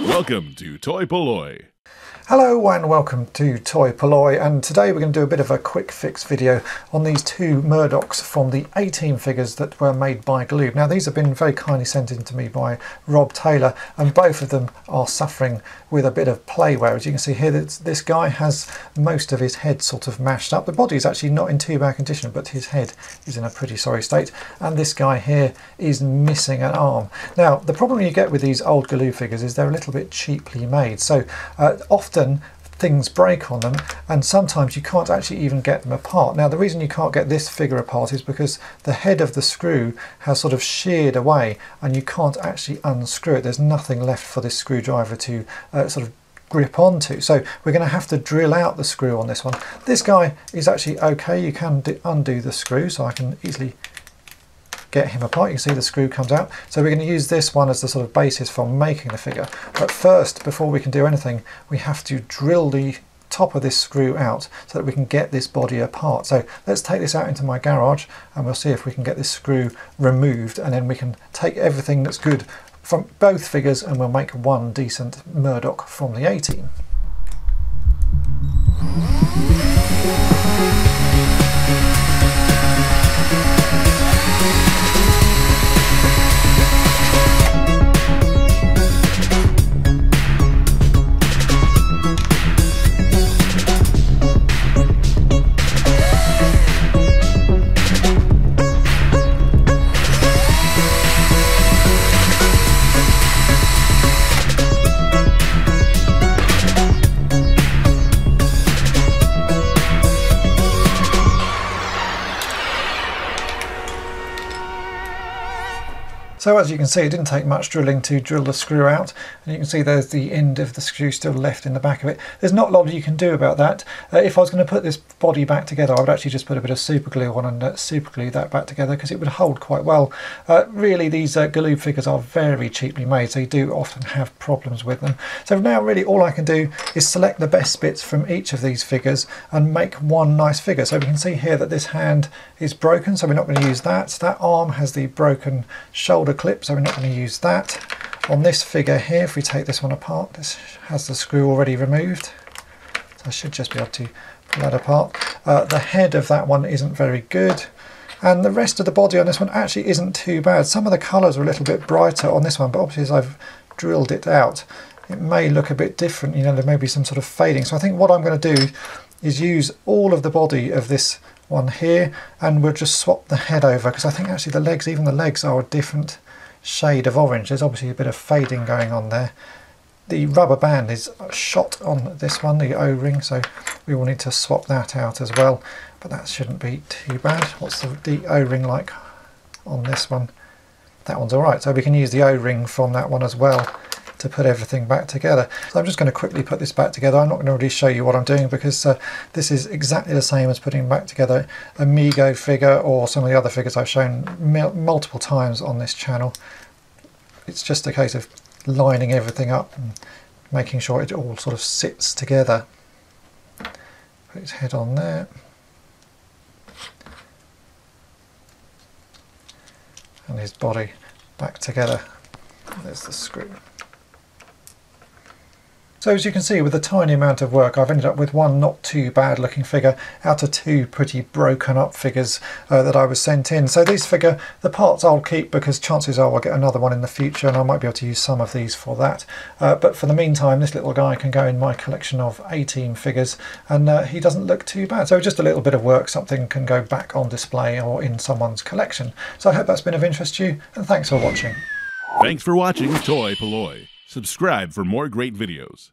Welcome to toy-polloi. Hello and welcome to toy-polloi, and today we're going to do a bit of a quick fix video on these two Murdocks from the A-Team figures that were made by Galoob. Now these have been very kindly sent in to me by Rob Taylor, and both of them are suffering with a bit of play wear. As you can see here, this guy has most of his head sort of mashed up. The body is actually not in too bad condition, but his head is in a pretty sorry state, and this guy here is missing an arm. Now the problem you get with these old Galoob figures is they're a little bit cheaply made, so often things break on them, and sometimes you can't actually even get them apart. Now the reason you can't get this figure apart is because the head of the screw has sort of sheared away and you can't actually unscrew it. There's nothing left for this screwdriver to sort of grip onto, so we're going to have to drill out the screw on this one. This guy is actually okay, you can undo the screw, so I can easily get him apart. You can see the screw comes out, so we're going to use this one as the sort of basis for making the figure. But first, before we can do anything, we have to drill the top of this screw out so that we can get this body apart. So let's take this out into my garage and we'll see if we can get this screw removed, and then we can take everything that's good from both figures and we'll make one decent Murdock from the A-Team. So as you can see, it didn't take much drilling to drill the screw out, and you can see there's the end of the screw still left in the back of it. There's not a lot you can do about that. If I was going to put this body back together, I would actually just put a bit of super glue on and super glue that back together, because it would hold quite well. Really, these Galoob figures are very cheaply made, so you do often have problems with them. So now really all I can do is select the best bits from each of these figures and make one nice figure. So we can see here that this hand is broken, so we're not going to use that. That arm has the broken shoulder clip, so we're not going to use that. On this figure here, if we take this one apart, this has the screw already removed, so I should just be able to pull that apart. The head of that one isn't very good, and the rest of the body on this one actually isn't too bad. Some of the colours are a little bit brighter on this one, but obviously as I've drilled it out, it may look a bit different. You know, there may be some sort of fading. So I think what I'm going to do is use all of the body of this one here, and we'll just swap the head over, because I think actually the legs, even the legs, are a different shade of orange. There's obviously a bit of fading going on there. The rubber band is shot on this one, the O-ring, so we will need to swap that out as well, but that shouldn't be too bad. What's the O-ring like on this one? That one's alright, so we can use the O-ring from that one as well to put everything back together. So I'm just going to quickly put this back together. I'm not going to really show you what I'm doing, because this is exactly the same as putting back together a Mego figure or some of the other figures I've shown multiple times on this channel. It's just a case of lining everything up and making sure it all sort of sits together. Put its head on there. And his body back together. There's the screw. So as you can see, with a tiny amount of work, I've ended up with one not too bad looking figure out of two pretty broken up figures that I was sent in. So this figure, the parts I'll keep, because chances are I'll get another one in the future and I might be able to use some of these for that. But for the meantime, this little guy can go in my collection of A-Team figures, and he doesn't look too bad. So just a little bit of work, something can go back on display or in someone's collection. So I hope that's been of interest to you, and thanks for watching. Thanks for watching toy-polloi. Subscribe for more great videos.